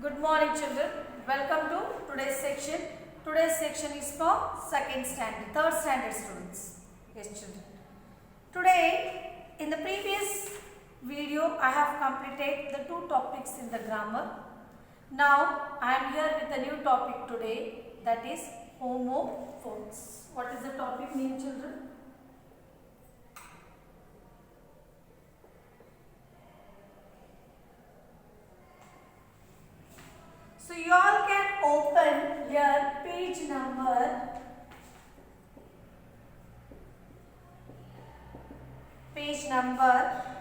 Good morning children. Welcome to today's section. Today's section is for second standard, third standard students. Yes children. Today in the previous video I have completed the two topics in the grammar. Now I am here with a new topic today, that is homophones. What is the topic name children? So you all can open your page number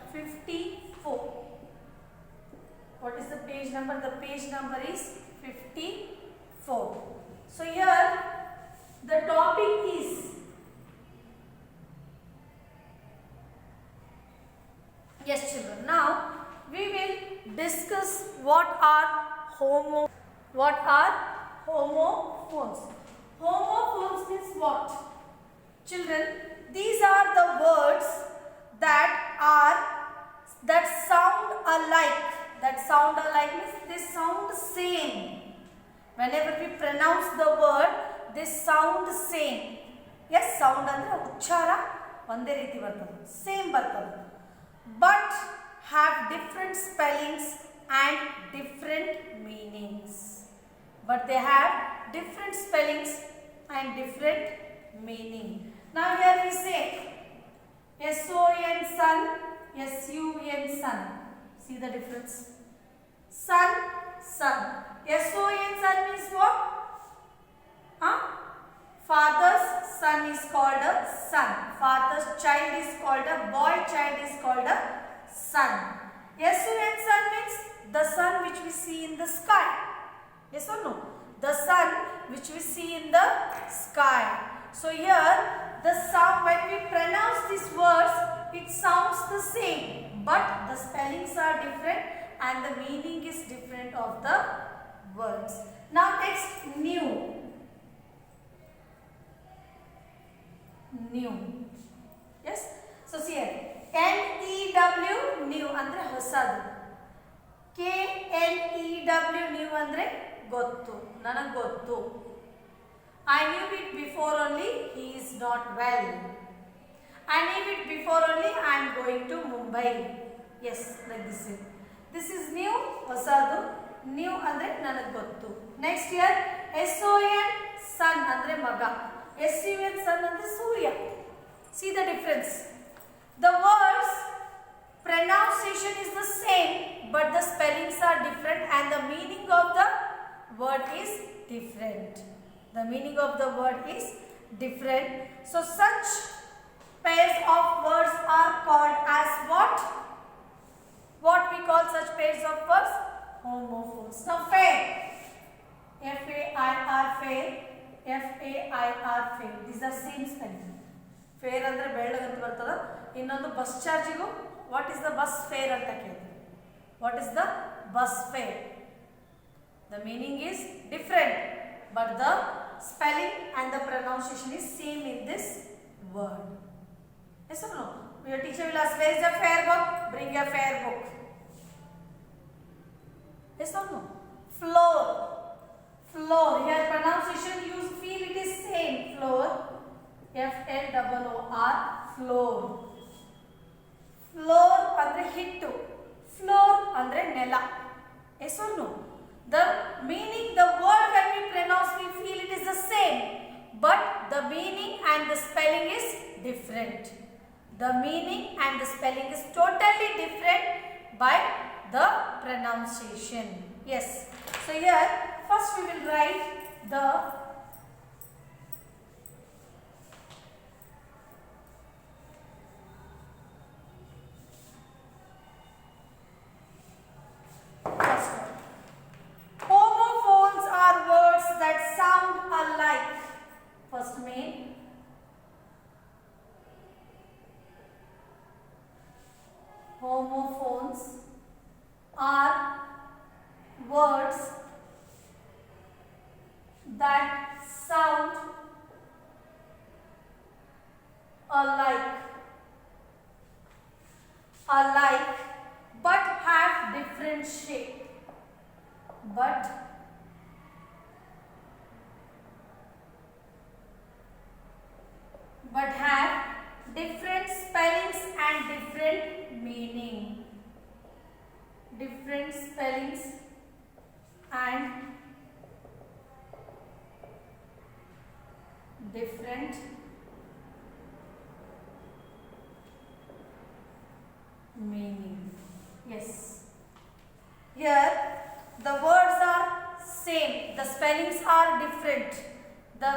54. What is the page number? The page number is 54. So here the topic is yes children. Now we will discuss what are homophones. Homophones means what? Children, these are the words that sound alike. That sound alike means they sound same. Whenever we pronounce the word, they sound same. Yes, sound andre uchchara onde ರೀತಿ ಬರ್ತದೆ, same ಬರ್ತದೆ. But have different spellings and different meanings. But they have different spellings and different meaning. Now here we say S-O-N sun, S-U-N sun. See the difference? Sun, sun. S-O-N sun means what? Father's son is called a son. Father's child is called a boy. Child is called a son. S-O-N sun means the sun which we see in the sky. Yes or no? The sun which we see in the sky. So here the sound, when we pronounce these words, it sounds the same, but the spellings are different and the meaning is different of the words. Now next, new. New. Yes? So see here. N-E-W, new andre ಹೊಸದು. K-N-E-W, new andre ಗೊತ್ತು, ನನಗೆ ಗೊತ್ತು. I knew it before only, he is not well. I knew it before only, I am going to Mumbai. Yes, like this is. This is new, ಹೊಸದು. New andre ನನಗೆ ಗೊತ್ತು. Next here, S-O-N, sun andre ಮಗ. S-U-N, sun andre Surya. See the difference. The words pronunciation is the same, but the spellings are different and the meaning of the word is different. The meaning of the word is different. So such pairs of words are called as what? What we call such pairs of words? Homophones. Now fair. F-A-I-R, fair. F-A-I-R, fair. These are same spelling. Fair andre ಬೆಳ್ಳಗಂತ ಬರ್ತದ. ಇನ್ನೊಂದು bus ಚಾರ್ಜಿಗೂ what is the bus fare ಅಂತ ಕೇಳಿದ್ರು. What is the bus fare? The meaning is different, but the spelling and the pronunciation is same in this word. Yes or no? Your teacher will ask, where is the fair book? Bring a fair book. Yes or no? Floor. Floor. Here pronunciation you feel it is same. Floor. F-L-O-O-R. Floor. Floor andre hittu. Floor andre nela. Yes or no? The meaning, the word when we pronounce, we feel it is the same, but the meaning and the spelling is different. The meaning and the spelling is totally different by the pronunciation. Yes. So here, first we will write the first one. Homophones are words that sound alike. First main. Homophones are words that sound alike. Alike but have different shape. but have different spellings and different meaning. Different spellings and different meaning. Yes. Here the words are same. The spellings are different. The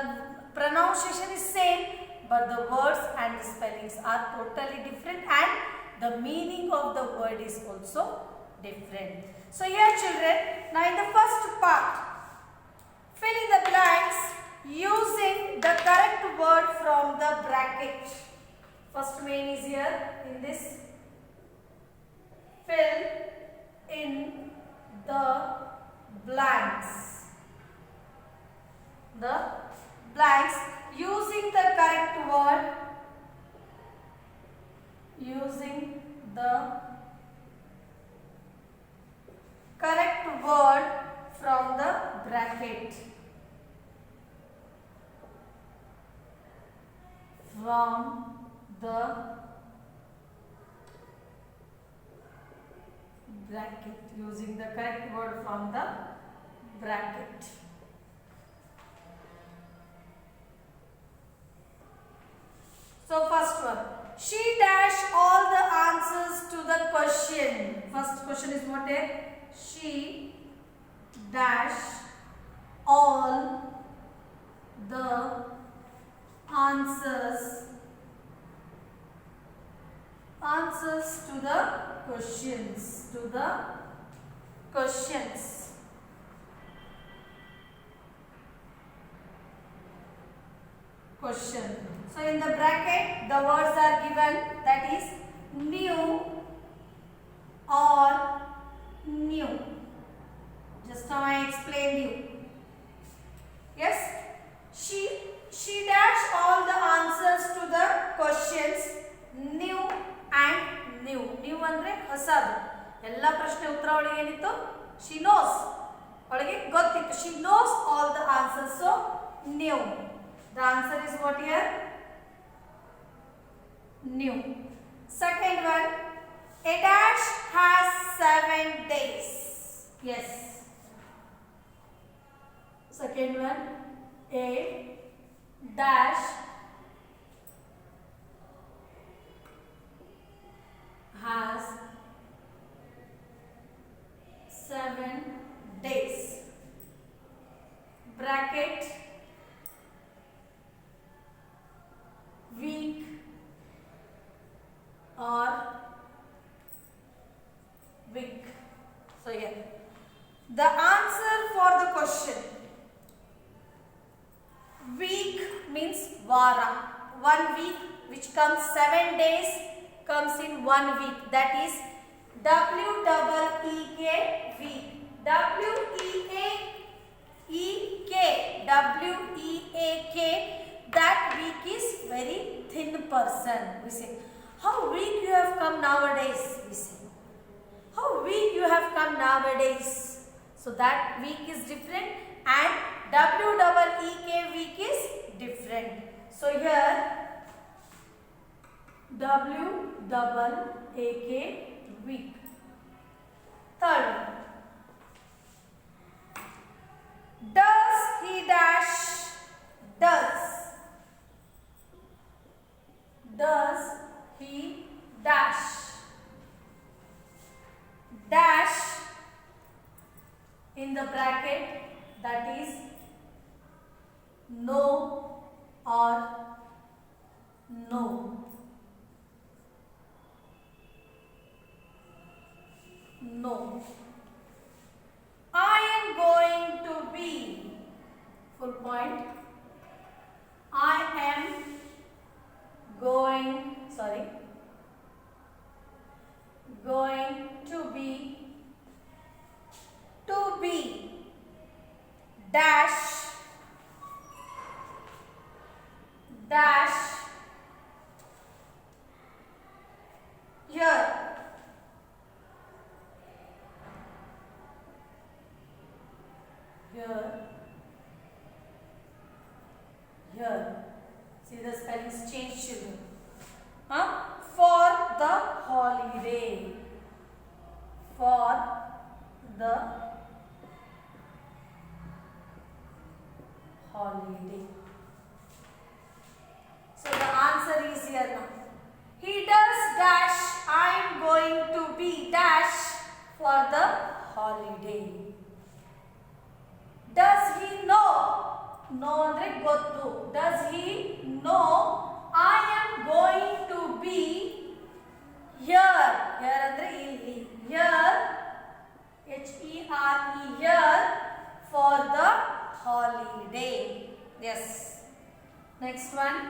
pronunciation is same, but the words and the spellings are totally different, and the meaning of the word is also different. So here children, now in the first part, fill in the blanks using the correct word from the bracket. First main is here in this. Fill in the blanks. The blanks using the correct word. Using the correct word from the bracket. From the bracket. Using the correct word from the bracket. So first one. She dashed all the answers to the question. First question is what? She dashed all the answers to the questions. Question. So in the bracket the words are given, that is new or new. Just now I explained you. Yes, she dashed all the answers to the questions new and new. New ಅಂದ್ರೆ ಹೊಸದು. ಎಲ್ಲ ಪ್ರಶ್ನೆ ಉತ್ತರ ಒಳಗೆ ಏನಿತ್ತು? She knows. ಒಳಗೆ ಗೊತ್ತಿತ್ತು. She knows all the answers. So new. The answer is what here? New. Second one, a dash has 7 days. Yes. Second one, a dash has 7 days. Bracket, week or week. So here the answer for the question, week means vara. 1 week which comes 7 days comes in 1 week, that is WEEK week. WEEK, that week is very thin person. We say, how weak you have come nowadays. We say, how weak you have come nowadays. So that week is different and WEEK week is different. So here WEEK week. Third, does he dash? Does he dash? Dash in the bracket, that is no or no. No. I am going to be, full point, I am going to be dash here. holiday. For the holiday. So the answer is here now. He does dash. I am going to be dash for the holiday. Does he know? No andre gottu. Does he know I am going to be here? Here andre illi. Here H-E-R-E here for the holiday. Yes. Next one.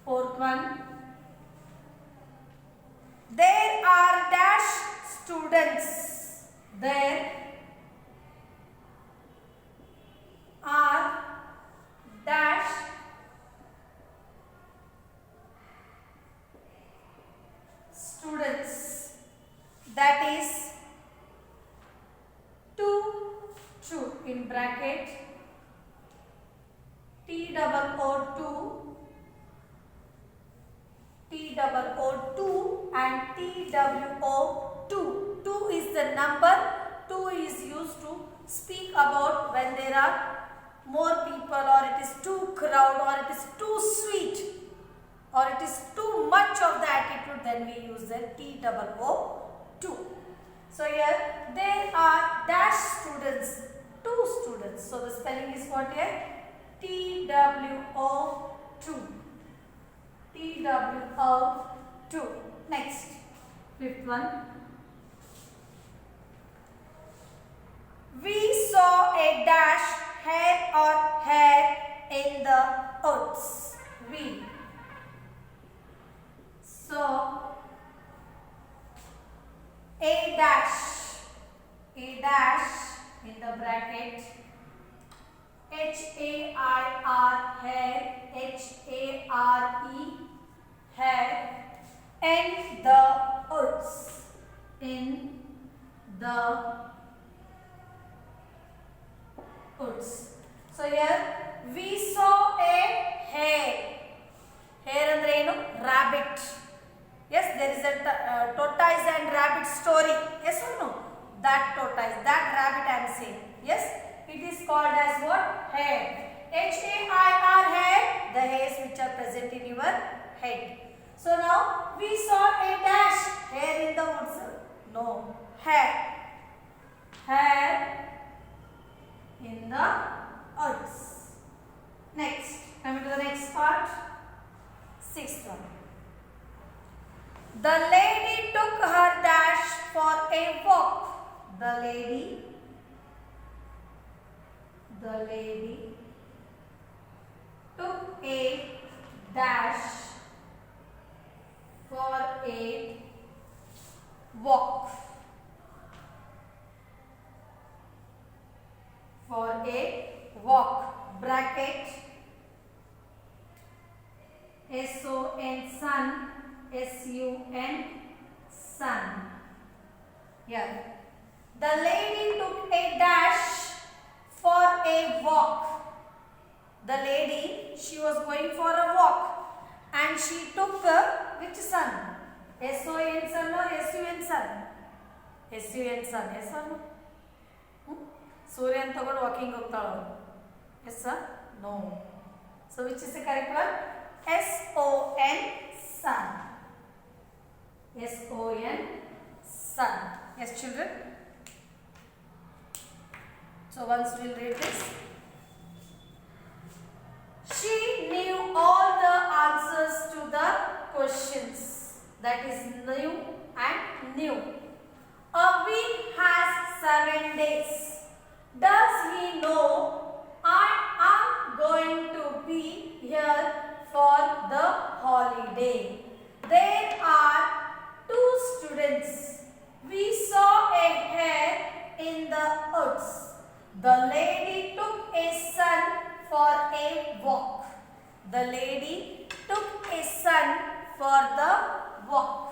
Fourth one. There are dash students. There are dash students. That is two in bracket T-O-O-2 and T-W-O-2. 2 is the number. 2 is used to speak about when there are more people, or it is too crowd, or it is too sweet, or it is too much of the attitude, then we use the T-O-O-2. So here there are dash students, 2 students. So the spelling is what here? T-W-O-2. T-W-O-2. Next, fifth one. We saw a dash hair or hair in the woods. We saw a dash in the bracket H-A-I-R hair, H-A-R-E hair in the woods. In the woods. So here we saw a hare. Hare andre enu? Rabbit. Yes, there is a tortoise and rabbit story. Yes or no? That tortoise, that rabbit I am saying. Yes, it is called as what? Hare. H-A-I-R hare, the hairs which are present in your head. So now we saw a dash hare in the woods. No, hare. Hare in the woods. Next, coming to the next part. Sixth one. The lady took her dash for a walk. The lady took a dash for a walk. For a walk. Bracket S-O-N sun, S-U-N sun. Here. The lady took a dash for a walk. The lady, she was going for a walk and she took which sun? S-O-N sun or S-U-N sun? S-U-N sun, yes or no? Suryan tagod walking hogtaಳು. Yes sir? No. So which is the correct one? S-O-N sun. S-O-N sun. Yes children? So once we will read this. She knew all the answers to the questions. That is new and new. A week has 7 days. Does he know I am going to be here for the holiday? There are 2 students. We saw a hare in the woods. The lady took a son for a walk. The lady took a son for the walk.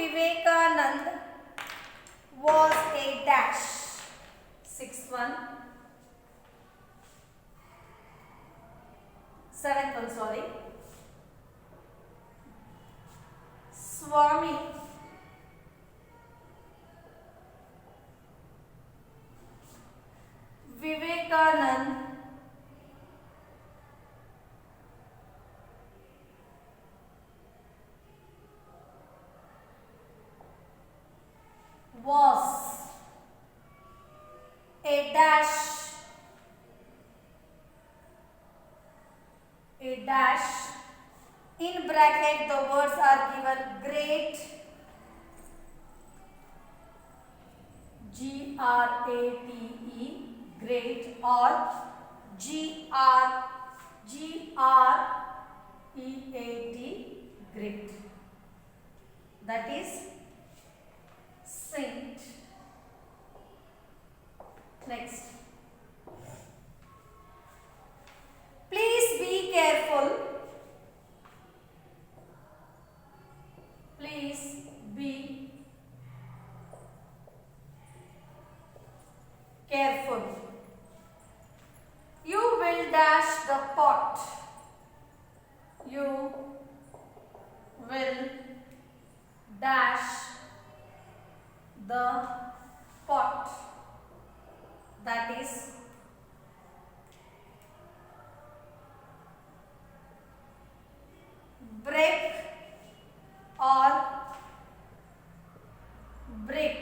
Vivekanand was a dash. Sixth one. Seventh one, sorry. Swami Vivekanand was a dash, in bracket the words are given great, Grate, great, or Great, great, that is saint. Next, please be careful. Please be careful. You will dash the pot. You will dash the pot. That is break or brick.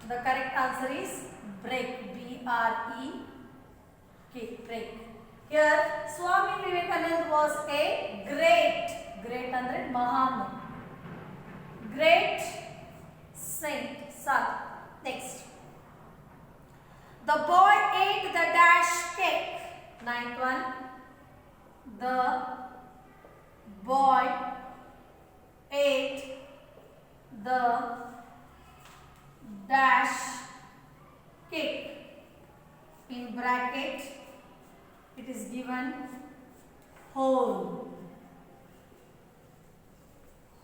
The correct answer is break. B-R-E-K. Break. Here Swami Vivekananda was a great andre Mahan. Great saint. Son. Next. The boy ate the dash cake. Ninth one. The boy ate the dash cake. In bracket it is given whole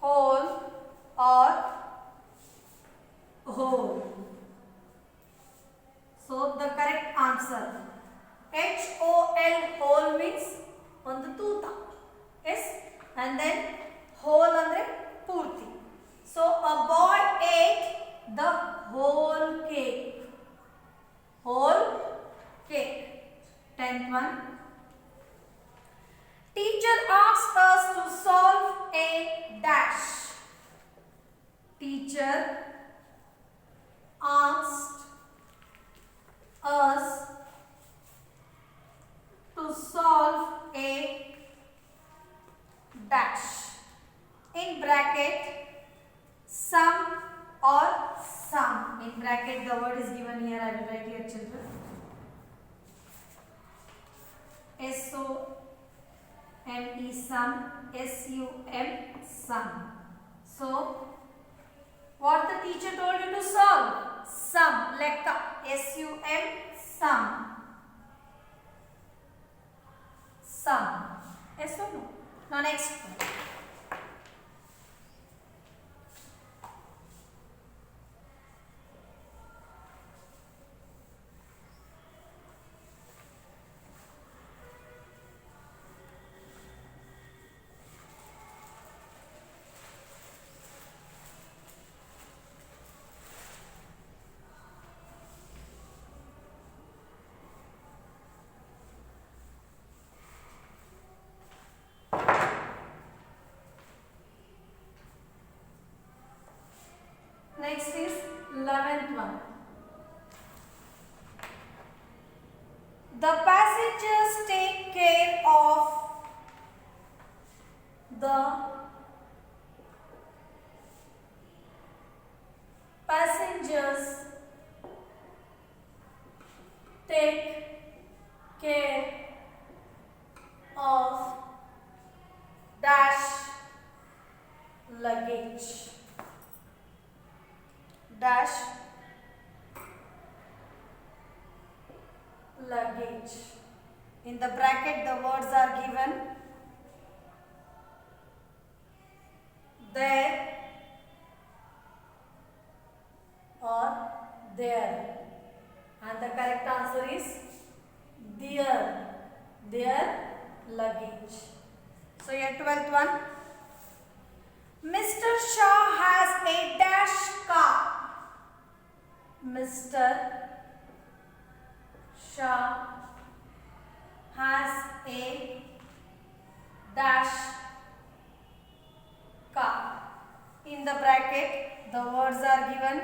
or whole. So the correct answer HOL, whole means ಒಂದು ತೂತ. Yes, and then whole andre purti. So a boy ate the whole cake. Whole cake. 10th one. Teacher asked us to solve a dash. Teacher asked us to solve a dash. In bracket sum or sum. In bracket the word is given here. I will write here, children. S-O-M-E sum. S-U-M sum. So what the teacher told you to solve? Sum. Lekka. S-U-M sum. Sum. Yes or no? Now next one. Next is 11th one. The passengers take care of the passengers take care of dash luggage. Dash luggage. In the bracket the words are given there or there, and the correct answer is their luggage. So here 12th one. Mr. Shah has a dash car. Mr. Shah has a dash car. In the bracket, the words are given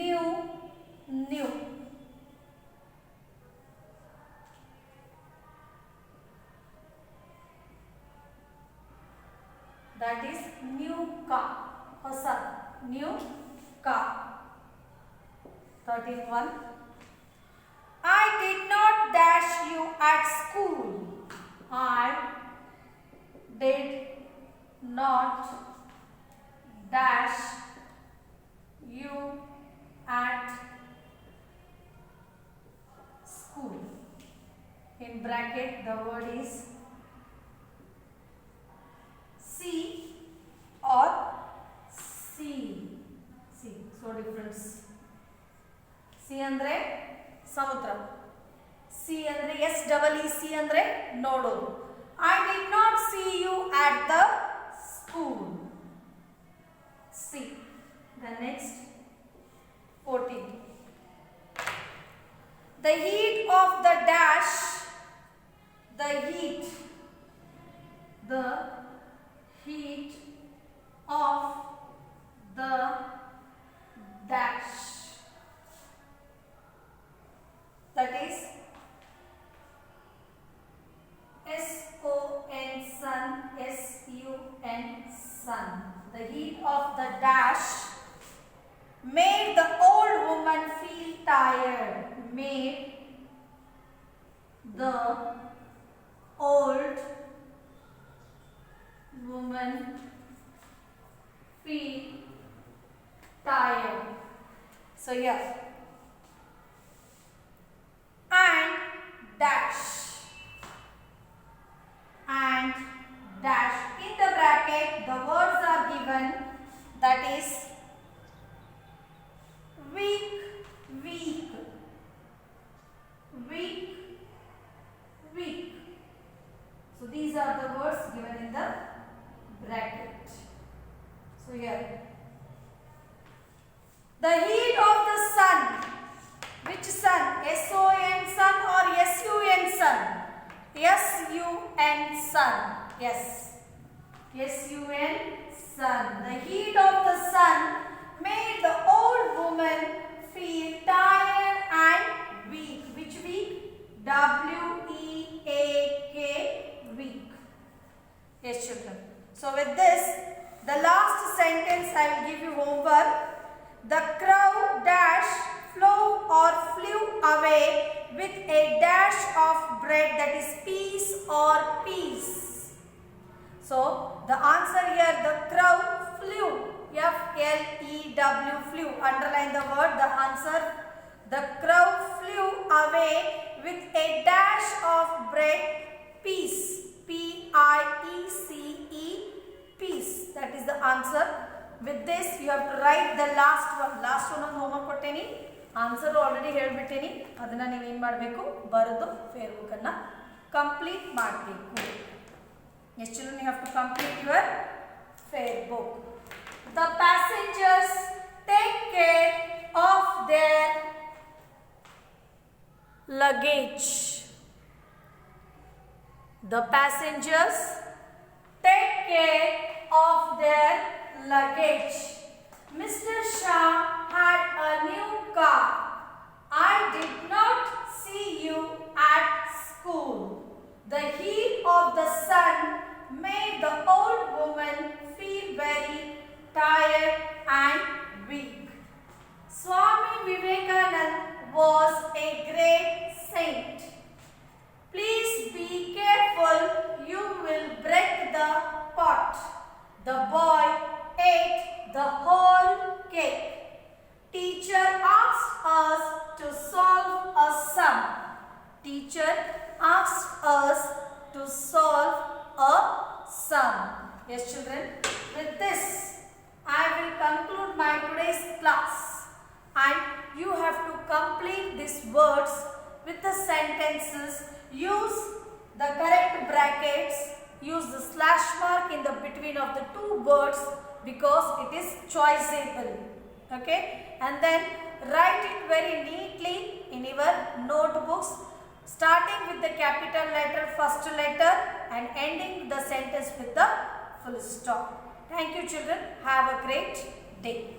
new. That is new car. Hosa, new car. 13th one. I did not dash you at school. I did not dash you at school. In bracket, the word is see or see. So difference. See andre samudra. See andre SEEC andre nododu. I did not see you at the school. See. The next 14. The heat of the dash. The heat of the dash. That is SON, sun, SUN, sun. The heat of the dash made the old woman feel tired. Made the old woman feel tired. So here, and dash. In the bracket, the words are given, that is week. So these are the words given in the bracket. So here, the heat of the sun. Which sun? SON sun or SUN sun? SUN sun. Yes. SUN sun. The heat of the sun made the old woman feel tired and weak. Which week? WEAK, weak. Yes, children. So with this, the last sentence I will give you homework. The crow dash flew away with a dash of bread, that is piece or piece. So the answer here, the crow flew, FLEW, flew. Underline the word, the answer. The crow flew away with a dash of bread, piece, PIECE, piece. That is the answer. With this, you have to write the last one. Last one homework kotteni. Answer already ಹೇಳ್ಬಿಟ್ಟೇನಿ. ಅದನ್ನ ನೀವು ಏನು ಮಾಡಬೇಕು, ಬರೆದು fair book ಅನ್ನು complete ಮಾಡಬೇಕು. Yes, children, you have to complete your fair book. The passengers take care of their luggage. The passengers take care of their luggage. Mr. Shah had a new car. I did not see you at school. The heat of the sun made the old woman feel very tired and weak. Swami Vivekananda was a great saint. Please be careful, you will break the pot. The boy ate the whole cake. Teacher asked us to solve a sum. Teacher asked us to solve a sum. Yes, children. With this, I will conclude my today's class, and you have to complete these words with the sentences. Use the correct brackets, use the slash mark in the between of the two words because it is choiceable. Okay, and then write it very neatly in your notebooks, starting with the capital letter, first letter, and ending the sentence with the full stop. Thank you children. Have a great day.